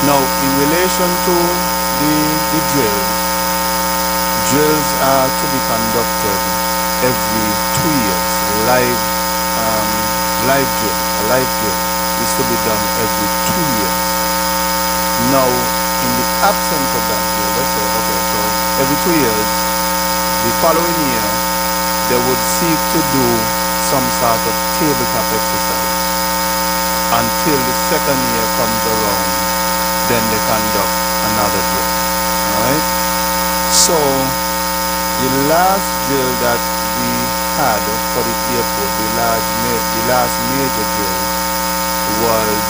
Now, in relation to the drills are to be conducted every 2 years. Live um, live drill is to be done every 2 years. Now, in the absence of that drill, let's say, okay, so every 2 years, the following year, they would seek to do some sort of tabletop exercise until the second year comes around, then they conduct another drill. Alright? So the last drill that we had for the airport, the last major drill was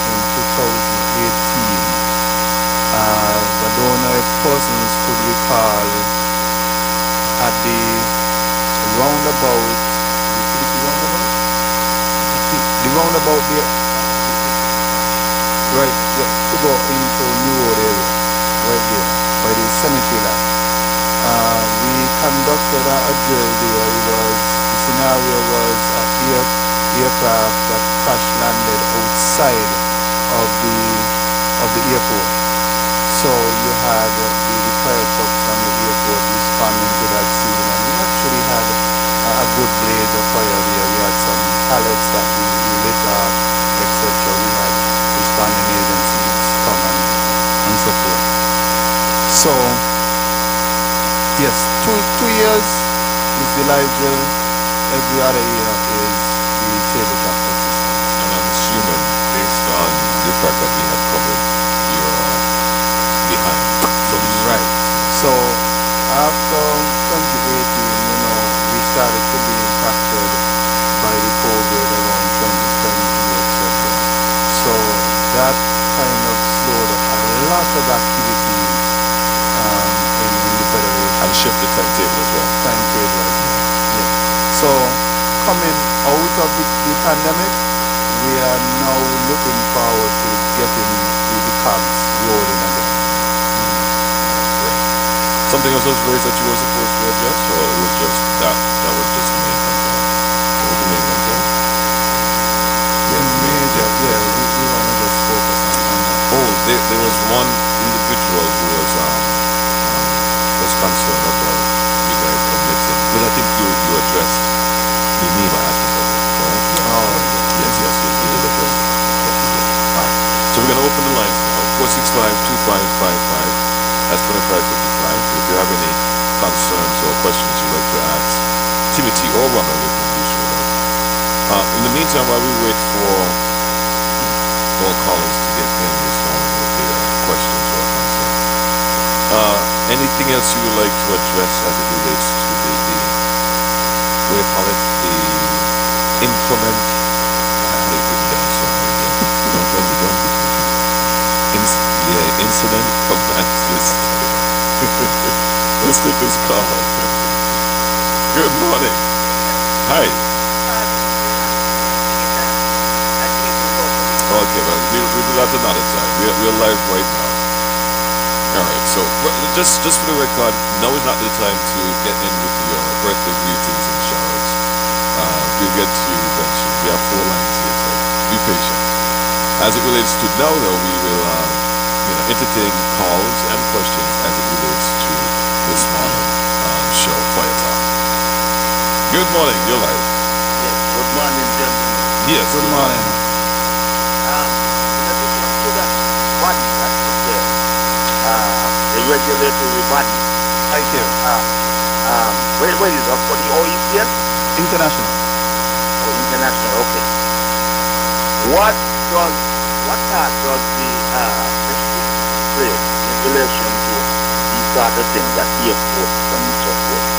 in 2018. I don't know if persons could recall at the roundabout, the roundabout there, right, to go into New Road area, right there, by the cemetery lot. We conducted a drill there. The scenario was an aircraft that crash landed outside of the airport. So you had the fire trucks on the airport responding to that scene, and we actually had a good blaze of fire there. We had some pallets that we lit up, etc. We had responding agencies come and so forth. So yes, 2 years is the live drill. Every other year is the tabletop exercise. And I'm assuming, based on the fact that we have covered, you're behind for this. Right. So after 2018, we started to be impacted by the COVID around 2020, etc. So that kind of slowed up a lot of activities in the federation. And shift the timetable as well. Yeah. So coming out of the pandemic, we are now looking forward to getting the cogs rolling again. Something else was raised that you were supposed to address, or it was just that was just the main concern? What was the main concern? We want to just focus on that. Oh, there was one individual who was concerned about you guys omitting, because I think you addressed the NEMA aspect of it, right? Oh, yes, you did address it. All right. So we're going to open the lines now. 465-2555. That's 2555. If you have any concerns or questions you'd like to ask Timothy or Ronald, you can do so right. In the meantime, while we wait for all callers to get in this morning with their questions or concerns, anything else you would like to address as it relates to the what do you call it, the increment, I hate putting down something again. Incident command system. Let's take this call. Good morning. Hi. Okay, well, we'll do that another time. We're live right now. All right, so just for the record, now is not the time to get in with your birthday greetings and showers. We'll get to you eventually. We have 4 lines here, so be patient. As it relates to now, though, we will entertain calls and questions as it relates to this morning show, Fire Talk. Good morning, you're live. Yes, good morning, gentlemen. Yes, good morning. In addition to that body that is there, the regulatory body. Right here. Where is it? For the OECS? International. Oh, international, okay. What part does the play in relation to these sort of things at airports and so forth,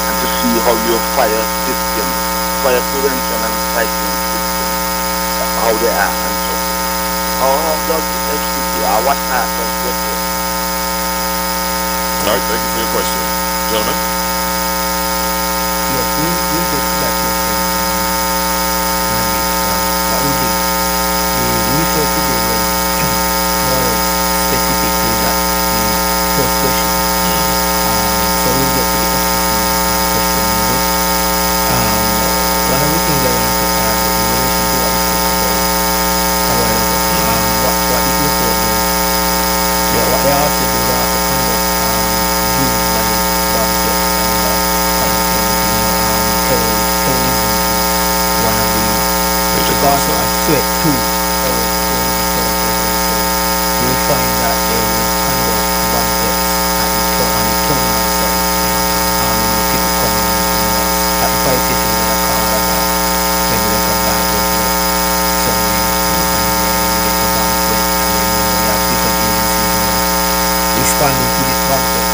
and to see how your fire system, fire prevention and fighting system, how they are and so forth? How does the FCC, or what part does they play? All right, thank you for your question. Gentlemen? Yes, we'll get to that question that will be the research today was more or less specific to that the first question. So we'll get to the FCC question in a bit. One of the things I want to add in relation to what we spoke about a while ago, what the airport does also a threat to our military as well. So you'll find that they will conduct banquets on the terminal side. People coming, at the fire station, we're gonna call that maybe like a banquet somewhere, and there's a banquet, and then we have different agencies, responding to this banquet.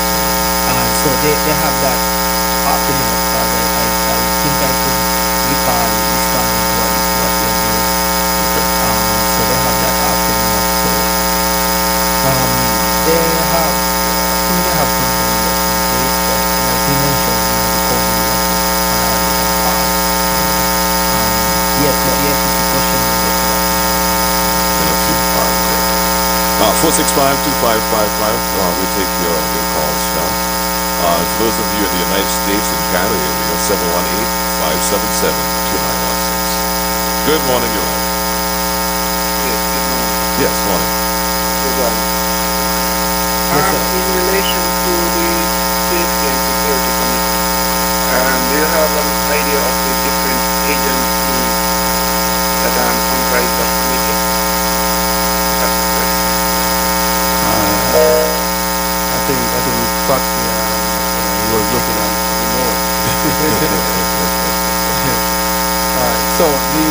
And so they have that afternoon of cause. I think I could recall responding to what you have raised. So they have that afternoon of so they have I think they have some measures in place, but like you mentioned, the COVID effort and all this and pause. Yes, but yes, it's a question we'll get to that. Thank you. All right, great. 465-2555. We'll take your calls now. For those of you in the United States and Canada area, 718-577-2916. Good morning, you're on. Yes, good morning. Yes, morning. Good morning. Yes, sir. In relation to the Safety and Security Committee, do you have an idea of the different agencies that comprise that committee? That's the question. I think Foxy he was looking at the note. Alright, so the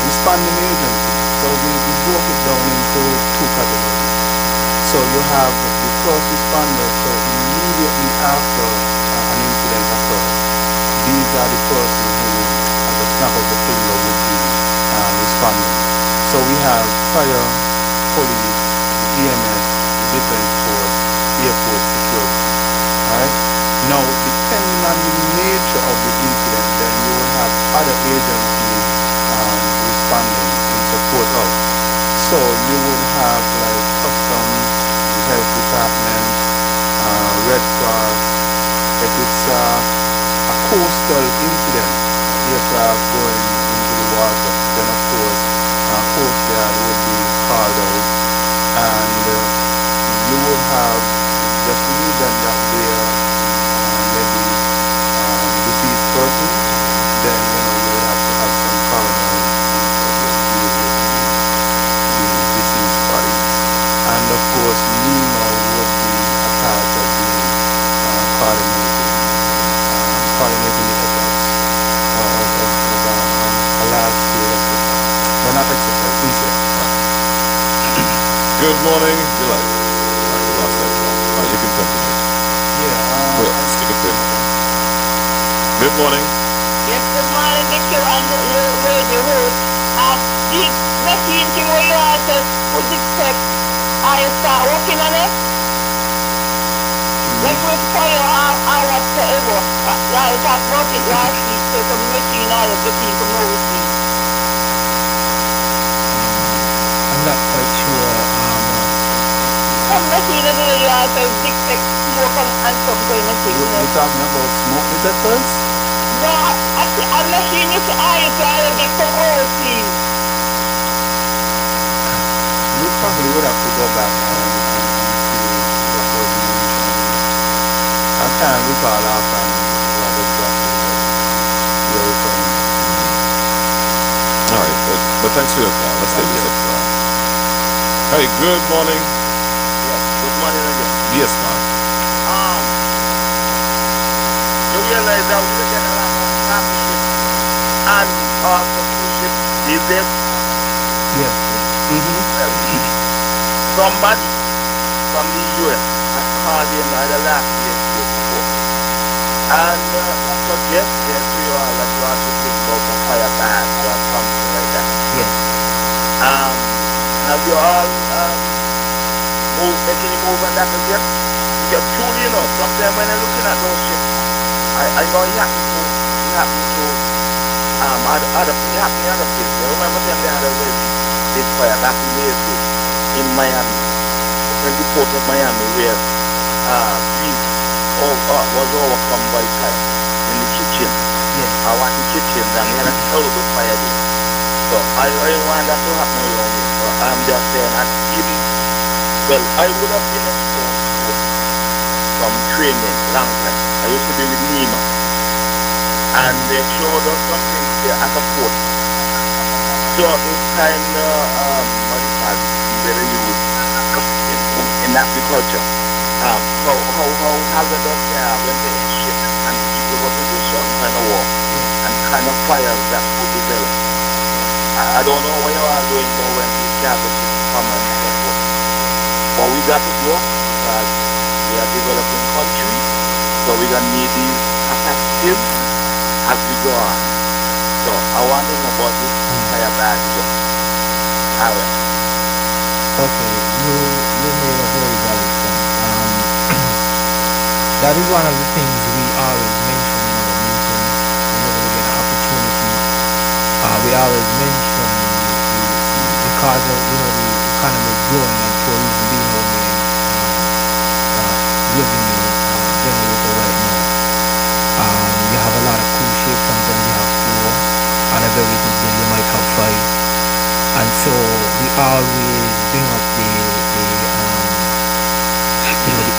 responding agency. So we broke it down into two categories. So you have the first responders, so immediately after an incident occurs, these are the persons who, at the snap of the finger, would be responding. So we have fire, police, EMS, defense force, airport security. Alright? Now, depending on the nature of the incident, then you will have other agencies responding in support of. So you would have like customs, the health department, Red Cross. If it's a coastal incident, aircraft going into the water, then of course Coast Guard would be called out, and you would have just in the event that there maybe deceased person, then you would have to have some coroners deal with the deceased bodies, and of course NEMA would be a part of the coordinating the efforts of a large scale exercise. Well, not exercise, incident. Good morning, you're live. We lost that call. You can continue. Yeah. Stick a pin. Good morning. Yes, good morning, Victor, and your radio host. The machine thing where you are said, put the text, I start working on it. Like with fire or whatsoever. I talked about it last week, so some machine I have getting from overseas. I'm not quite sure. Some machine in the yard says big text, smoke and some kind of thing. You're talking about smoke detectors? No, a machine you say, I get from overseas. You probably would have to go back and see what was mentioned. I can't recall offhand what exactly you're referring to. All right, but thanks for your call. Let's take this next call. Hey, good morning. Yes, good morning again. Yes, Mark. You realize that we get a lot of partnership and also friendship these days? Yes. Somebody from the US had called in the last year before and suggested to you all that you ought to think about a fire ban or something like that. Yes. Have you all make any move on that as yet? Because truly, sometimes when I'm looking at those ships, I know it happened to other places. I remember them they had a very big fire back in April in Miami, in the port of Miami, where beef was overcome by fire in the kitchen. Yes. I was in the kitchen and we had a terrible fire there. So I want that to happen around here. So I'm just saying that I would have been exposed to from training long time. I used to be with NEMA. and they showed us some things there at the port. So it's kind of, what do you call it, very used in agriculture. How hazardous they are when they're in ship and people go to do some kind of war and kind of fires that could develop. I don't know what you are doing now when these cargo ships come and so forth. But we got to do because we are developing country, so we're going to need these capacities as we go on. So I want to know about this fire badge. All right. Okay, you made a very valid point. That is one of the things we always mention in our meetings whenever we get an opportunity. We always mention because of the economy is growing and tourism being our main revenue generator right now. You have a lot of cruise ships. Sometimes you have 4, on a very good day you might have 5. And so we always bring up the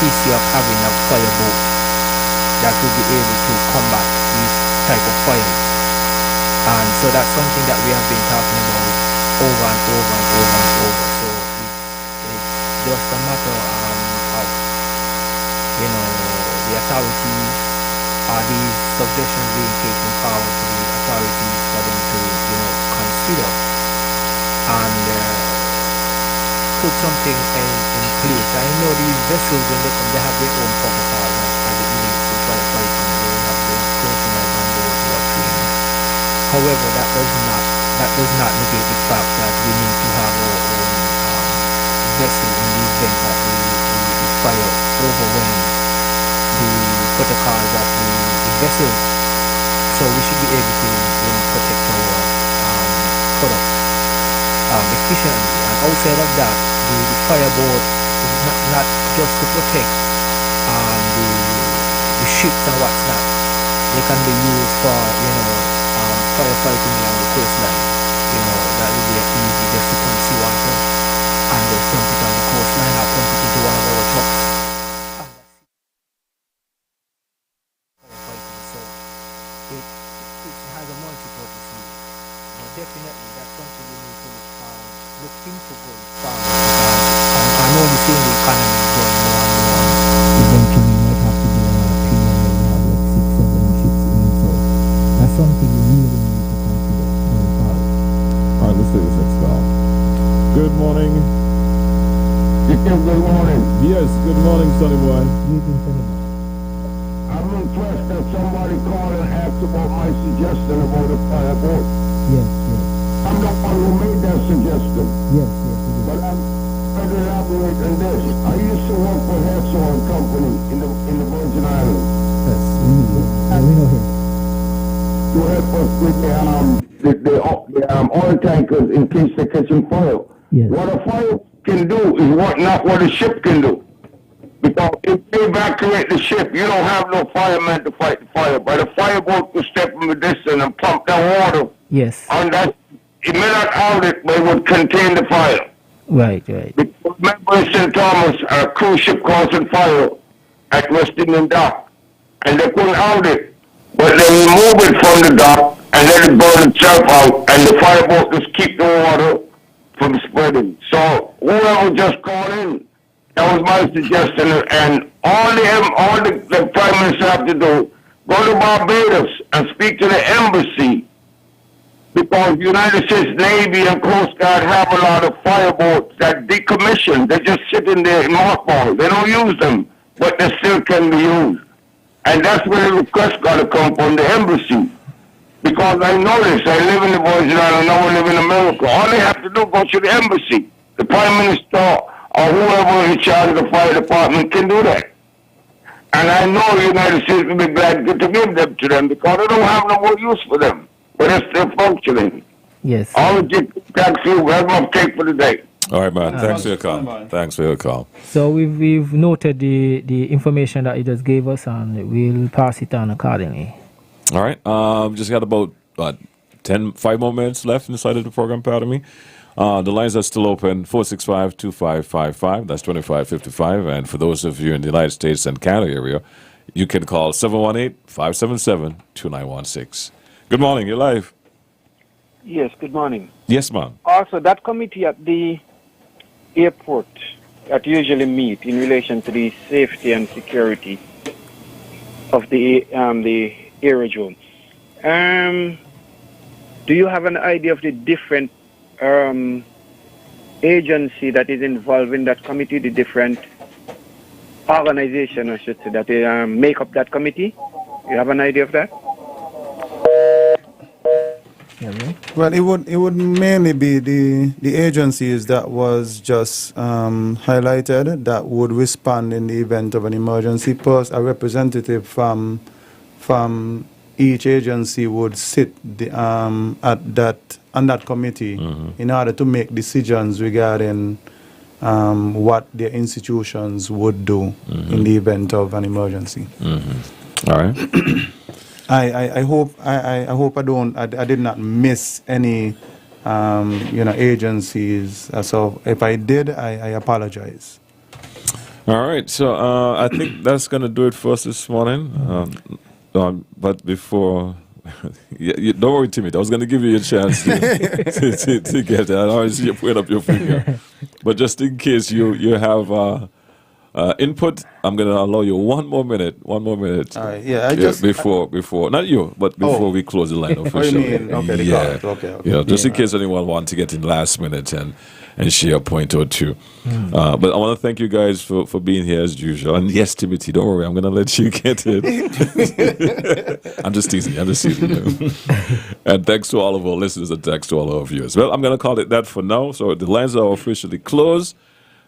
issue of having a fireboat that will be able to combat these type of fires. And so that's something that we have been talking about over and over and over and over. So it's just a matter of the authorities, these suggestions being taken forward to the authorities for them to consider and put something in place. I know these vessels when they have their own protocols as it relates to firefighting. They have their personnel on board who are trained. However, that does not negate the fact that we need to have our own vessel in the event that the fire overwhelms the protocols of the vessel. So we should be able to protect our product efficiently. And outside of that, the fireboat is not just to protect the ships and what's not. They can be used for firefighting along the coastline. That would be easy just to pump seawater and just dump it on the coastline or pump it into one of our trucks. So it has a multi-purpose use. But definitely that's something we need to look into going forward. I know the same economy is going more and more. Eventually we might have to do a period where we have like 6-7 ships in. So that's something we really need to consider going forward. Alright, let's take this next call. Good morning. Good morning. Yes, good morning, Sonny Boy. Greetings, Sonny Boy. I'm impressed that somebody called and asked about my suggestion about a fireboat. Yes. I'm the one who made that suggestion. Yes. But I'm going to elaborate on this. I used to work for Herzog and Company in the Virgin Islands. Yes, we know him. To help us with the oil tankers in case they're catching fire. Yes. What a fire can do is not what a ship can do. Because if they evacuate the ship, you don't have no firemen to fight the fire. But a fireboat will step from a distance and pump that water. Yes. On that, it may not out it, but it would contain the fire. Right. Because remember in St. Thomas, a cruise ship causing fire at West Indian Dock, and they couldn't out it. But they remove it from the dock and let it burn itself out, and the fireboat just keep the water from spreading. So whoever just called in, that was my suggestion, and all the Prime Minister have to do, go to Barbados and speak to the embassy, because the United States Navy and Coast Guard have a lot of fireboats that decommission. They just sit in there in mothballs. They don't use them, but they still can be used. And that's where the request got to come from the embassy. Because I know this. I live in the Virgin Islands. I live in America. All they have to do is go to the embassy. The Prime Minister or whoever in charge of the fire department can do that. And I know the United States will be glad to give them to them because they don't have no more use for them. But they're still functioning. Yes. All the thank you. Have my cake for the day. All right, man. Thanks for your call. Thanks for your call. So we've noted the information that he just gave us, and we'll pass it on accordingly. All right. Just got about 5 more minutes left inside of the program, pardon me. The lines are still open, 465-2555. That's 2555. And for those of you in the United States and Canada area, you can call 718-577-2916. Good morning, you're live. Yes, good morning. Yes, ma'am. Also, that committee at the airport that usually meet in relation to the safety and security of the aerodrome. Do you have an idea of the different agency that is involved in that committee, the different organization, I should say, that make up that committee? You have an idea of that? Well, it would mainly be the agencies that was just highlighted that would respond in the event of an emergency. Plus, a representative from each agency would sit on that committee in order to make decisions regarding what their institutions would do in the event of an emergency. All right. I hope I did not miss any agencies. So if I did, I apologize. All right. So I think that's going to do it for us this morning. But before, don't worry, Timothy. I was going to give you a chance to get that. I already see you putting up your finger. But just in case you have input, I'm going to allow you one more minute. All right. Yeah. Before not you, but before we close the line officially. You mean, okay, yeah. Okay. Yeah. Just in case anyone wants to get in last minute and share a point or two. But I want to thank you guys for being here as usual. And yes, Timothy, don't worry, I'm going to let you get it. I'm just teasing you. And thanks to all of our listeners and thanks to all of our viewers. Well, I'm going to call it that for now. So the lines are officially closed.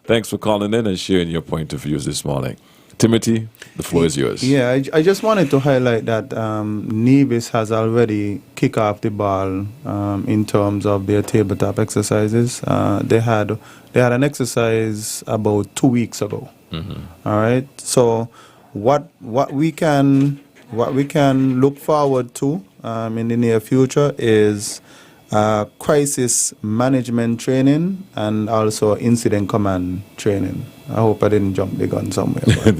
Thanks for calling in and sharing your point of views this morning. Timothy, the floor is yours. Yeah, I just wanted to highlight that Nevis has already kicked off the ball in terms of their tabletop exercises. They had an exercise about 2 weeks ago. All right. So what we can look forward to in the near future is crisis management training and also incident command training. I hope I didn't jump the gun somewhere. Yeah,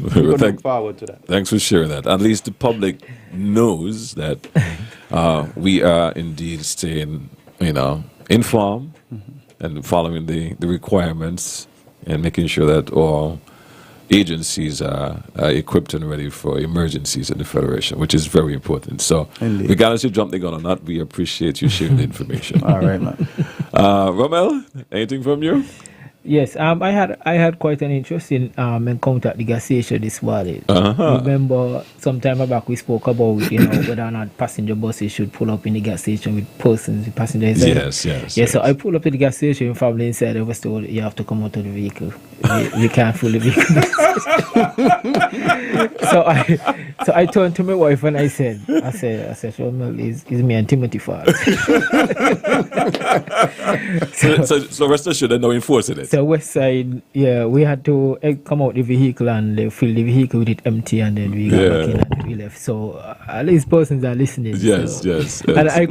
look forward to that. Thanks for sharing that. At least the public knows that we are indeed staying, informed and following the requirements and making sure that all agencies are equipped and ready for emergencies in the Federation, which is very important. So, Indeed. regardless if you jump the gun or not, we appreciate you sharing the information. All right, man. Romel, anything from you? Yes, I had quite an interesting encounter at the gas station this morning. Remember, some time back we spoke about whether or not passenger buses should pull up in the gas station with passengers inside. Yes. So I pulled up to the gas station, family inside. I was told you have to come out of the vehicle. We can't fill the vehicle. So I turned to my wife and I said, well, is me and Timothy fault. So rest assured they're not enforcing it. So west side, we had to come out the vehicle and fill the vehicle with it empty, and then we got back in and we left. So at least persons are listening. Yes. And I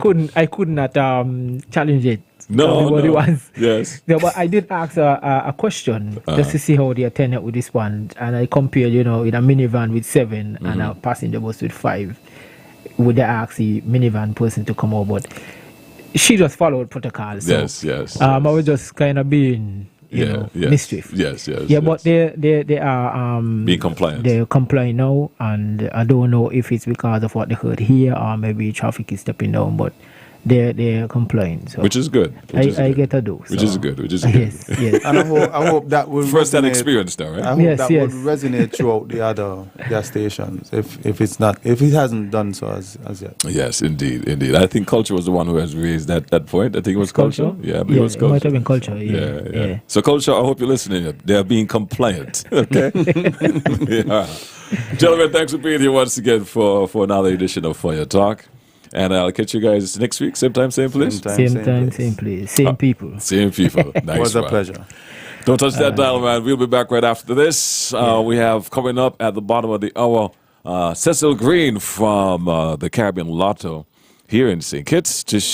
could not challenge it. No. Was. Yes. Yeah, but I did ask a question just to see how they attended with this one, and I compared, with a minivan with 7 and a passenger bus with 5. Would they ask the minivan person to come over? But she just followed protocol. So, Yes. I was just kind of being, mischief. Yes. Yeah, but they are being compliant. They're complying now, and I don't know if it's because of what they heard here or maybe traffic is stepping down, but they're complying. So which is good. I get a dose. Which is good. Yes. And I hope that will first-hand experience, though, right? I hope that would resonate throughout the other gas stations. If it hasn't done so as yet. Yes, indeed. I think culture was the one who has raised that point. I think it was culture. Yeah, it was culture. It might have been culture. Yeah. So culture, I hope you're listening. They are being compliant. Okay. Yeah. Gentlemen, thanks for being here once again for another edition of Fire Talk. And I'll catch you guys next week, same time, same place? Same time, same place. Same people. Same people. Nice. It was a pleasure. Don't touch that dial, man. We'll be back right after this. We have coming up at the bottom of the hour, Cecil Green from the Caribbean Lotto here in St. Kitts to